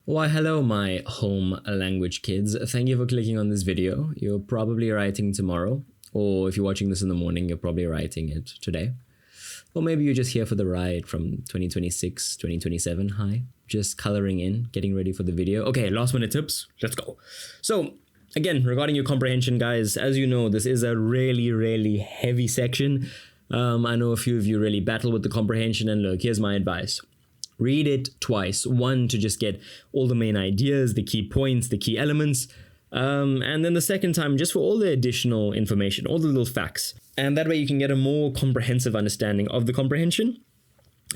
Why hello my home language kids, thank you for clicking on this video. You're probably writing tomorrow, or if you're watching this in the morning, you're probably writing it today. Or maybe you're just here for the ride from 2026, 2027, hi. Just coloring in, getting ready for the video. Okay, last minute tips, let's go. So again, regarding your comprehension guys, as you know, this is a really heavy section. I know a few of you really battle with the comprehension, and look, here's my advice. Read it twice. One, to just get all the main ideas, the key points, the key elements. And then the second time, just for all the additional information, all the little facts. And that way you can get a more comprehensive understanding of the comprehension.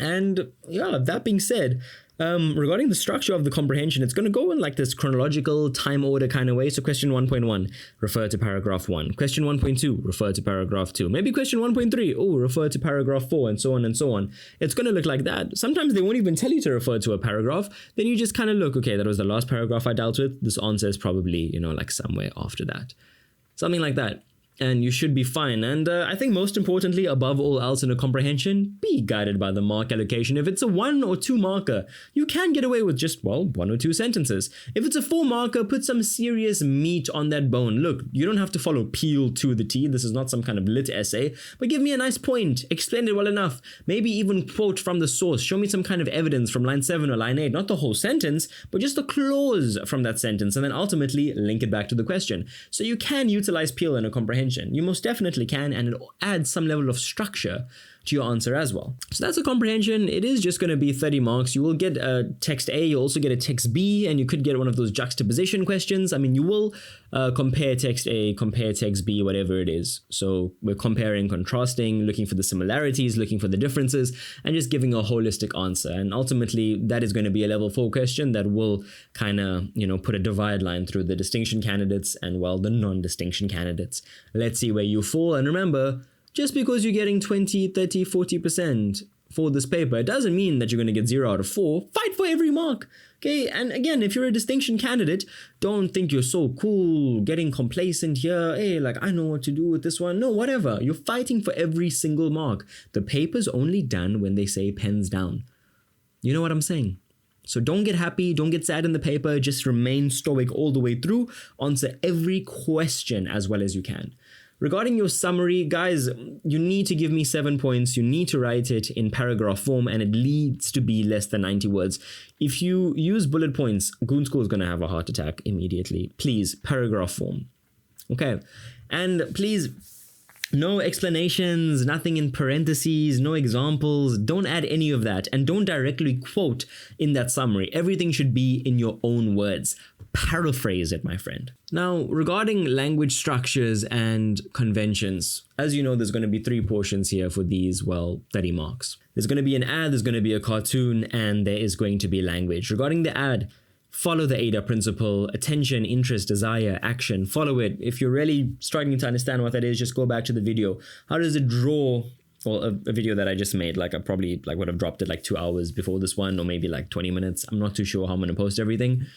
And yeah, that being said, regarding the structure of the comprehension, it's going to go in like this chronological time order kind of way. So question 1.1, refer to paragraph 1. Question 1.2, refer to paragraph 2. Maybe question 1.3, oh, refer to paragraph 4, and so on and so on. It's going to look like that. Sometimes they won't even tell you to refer to a paragraph. Then you just kind of look, okay, that was the last paragraph I dealt with. This answer is probably, like somewhere after that. Something like that. And you should be fine. And I think most importantly, above all else in a comprehension, be guided by the mark allocation. If it's a 1 or 2 marker, you can get away with just, 1 or 2 sentences. If it's a 4 marker, put some serious meat on that bone. Look, you don't have to follow Peel to the T. This is not some kind of lit essay, but give me a nice point. Explain it well enough. Maybe even quote from the source. Show me some kind of evidence from line 7 or line 8. Not the whole sentence, but just a clause from that sentence. And then ultimately link it back to the question. So you can utilize Peel in a comprehension. You most definitely can, and it adds some level of structure to your answer as well. So that's a comprehension. It is just going to be 30 marks. You will get a text A, you also get a text B, and you could get one of those juxtaposition questions. I mean, you will compare text A, compare text B, whatever it is. So we're comparing, contrasting, looking for the similarities, looking for the differences, and just giving a holistic answer. And ultimately, that is going to be a level 4 question that will kind of, put a divide line through the distinction candidates and, well, the non-distinction candidates. Let's see where you fall. And remember, just because you're getting 20, 30, 40% for this paper, it doesn't mean that you're going to get 0 out of 4. Fight for every mark. Okay, and again, if you're a distinction candidate, don't think you're so cool, getting complacent here. Hey, like, I know what to do with this one. No, whatever. You're fighting for every single mark. The paper's only done when they say pens down. You know what I'm saying? So don't get happy, don't get sad in the paper, just remain stoic all the way through. Answer every question as well as you can. Regarding your summary, guys, you need to give me 7 points. You need to write it in paragraph form, and it needs to be less than 90 words. If you use bullet points, Goon School is going to have a heart attack immediately. Please, paragraph form. Okay, and please, no explanations, nothing in parentheses, no examples. Don't add any of that, and don't directly quote in that summary. Everything should be in your own words. Paraphrase it, my friend. Now, regarding language structures and conventions, as you know, there's going to be 3 portions here for these, 30 marks. There's going to be an ad, there's going to be a cartoon, and there is going to be language. Regarding the ad, follow the ADA principle: attention, interest, desire, action. Follow it. If you're really struggling to understand what that is, just go back to the video. How does it draw? Well, a video that I just made, I probably would have dropped it 2 hours before this one, or maybe 20 minutes. I'm not too sure how I'm going to post everything.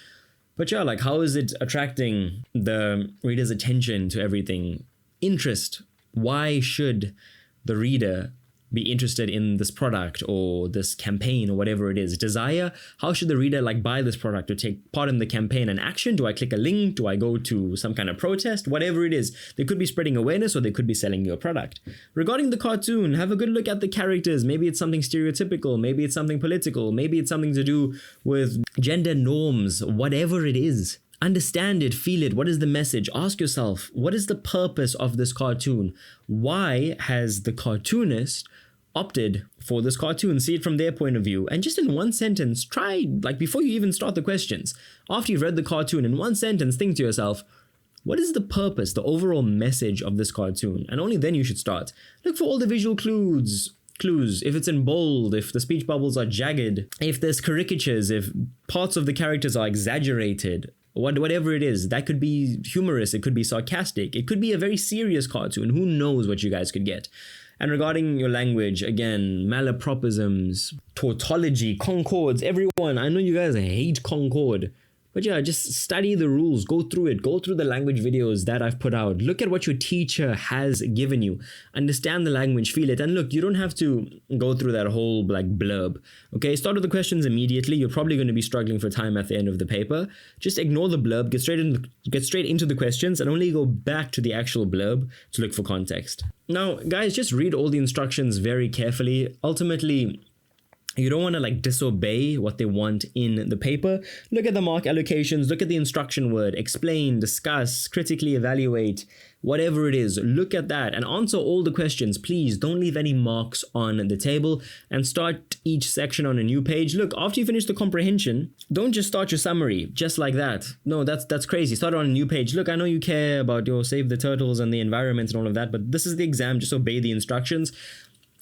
But yeah, how is it attracting the reader's attention to everything? Interest. Why should the reader be interested in this product or this campaign or whatever it is? Desire. How should the reader buy this product or take part in the campaign? And action. Do I click a link? Do I go to some kind of protest? Whatever it is. They could be spreading awareness, or they could be selling you a product. Regarding the cartoon, have a good look at the characters. Maybe it's something stereotypical. Maybe it's something political. Maybe it's something to do with gender norms. Whatever it is. Understand it, feel it. What is the message? Ask yourself, what is the purpose of this cartoon? Why has the cartoonist opted for this cartoon? See it from their point of view. And just in one sentence, try, before you even start the questions, after you've read the cartoon, in one sentence, think to yourself, what is the purpose, the overall message of this cartoon? And only then you should start. Look for all the visual clues. If it's in bold, if the speech bubbles are jagged, if there's caricatures, if parts of the characters are exaggerated, whatever it is. That could be humorous, it could be sarcastic, it could be a very serious cartoon. Who knows what you guys could get. And regarding your language, again, malapropisms, tautology, concords, everyone, I know you guys hate concord, But yeah, just study the rules, go through it, go through the language videos that I've put out. Look at what your teacher has given you. Understand the language, feel it. And look, you don't have to go through that whole like blurb. Okay, start with the questions immediately. You're probably going to be struggling for time at the end of the paper. Just ignore the blurb, get straight into the questions, and only go back to the actual blurb to look for context. Now, guys, just read all the instructions very carefully. Ultimately, you don't want to like disobey what they want in the paper. Look at the mark allocations, look at the instruction word, explain, discuss, critically evaluate, whatever it is. Look at that and answer all the questions. Please don't leave any marks on the table and start each section on a new page. Look, after you finish the comprehension, don't just start your summary just like that. No, that's crazy. Start on a new page. Look, I know you care about your save the turtles and the environment and all of that, but this is the exam. Just obey the instructions.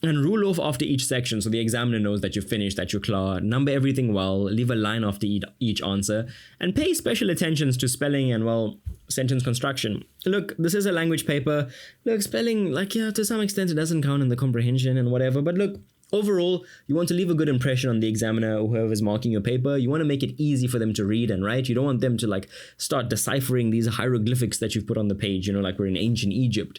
And rule off after each section so the examiner knows that you're finished, that you're clear. Number everything well, leave a line after each answer, and pay special attentions to spelling and, well, sentence construction. Look, this is a language paper. Look, spelling, like, yeah, to some extent it doesn't count in the comprehension and whatever, but look, overall, you want to leave a good impression on the examiner or whoever's marking your paper. You want to make it easy for them to read and write. You don't want them to, like, start deciphering these hieroglyphics that you've put on the page, you know, like we're in ancient Egypt.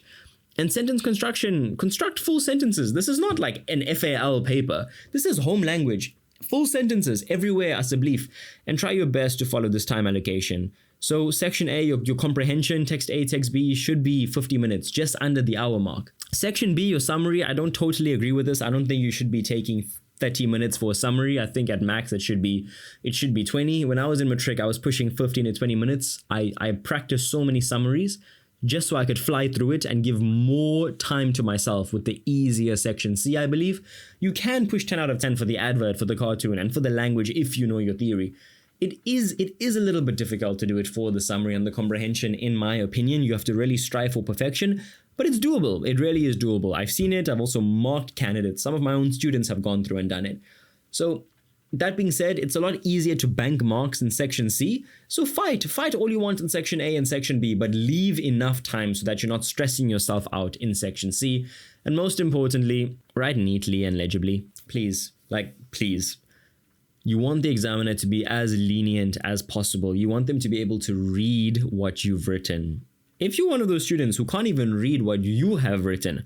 And sentence construction, construct full sentences. This is not like an FAL paper. This is home language. Full sentences everywhere asseblief. And try your best to follow this time allocation. So section A, your comprehension, text A, text B should be 50 minutes, just under the hour mark. Section B, your summary, I don't totally agree with this. I don't think you should be taking 30 minutes for a summary. I think at max it should be 20. When I was in matric, I was pushing 15 to 20 minutes. I practiced so many summaries just so I could fly through it and give more time to myself with the easier section C, I believe. You can push 10 out of 10 for the advert, for the cartoon, and for the language if you know your theory. It is a little bit difficult to do it for the summary and the comprehension, in my opinion. You have to really strive for perfection, but it's doable. It really is doable. I've seen it. I've also marked candidates. Some of my own students have gone through and done it. So that being said, it's a lot easier to bank marks in section C. So fight all you want in section A and section B, but leave enough time so that you're not stressing yourself out in section C. And most importantly, write neatly and legibly. Please, please. You want the examiner to be as lenient as possible. You want them to be able to read what you've written. If you're one of those students who can't even read what you have written,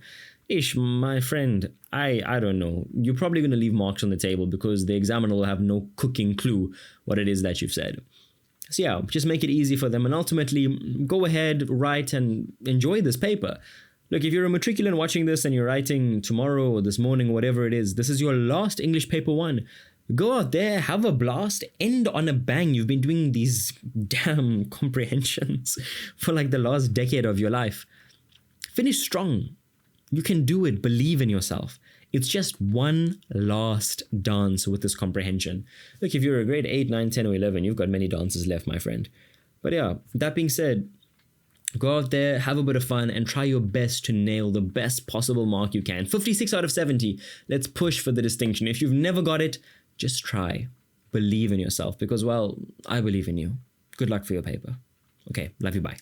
my friend, I don't know. You're probably going to leave marks on the table because the examiner will have no cooking clue what it is that you've said. So yeah, just make it easy for them and ultimately go ahead, write and enjoy this paper. Look, if you're a matriculant watching this and you're writing tomorrow or this morning, whatever it is, this is your last English paper 1. Go out there, have a blast, end on a bang. You've been doing these damn comprehensions for like the last decade of your life. Finish strong. You can do it. Believe in yourself. It's just one last dance with this comprehension. Look, if you're a grade 8, 9, 10, or 11, you've got many dances left, my friend. But yeah, that being said, go out there, have a bit of fun, and try your best to nail the best possible mark you can. 56 out of 70. Let's push for the distinction. If you've never got it, just try. Believe in yourself because, well, I believe in you. Good luck for your paper. Okay, love you, bye.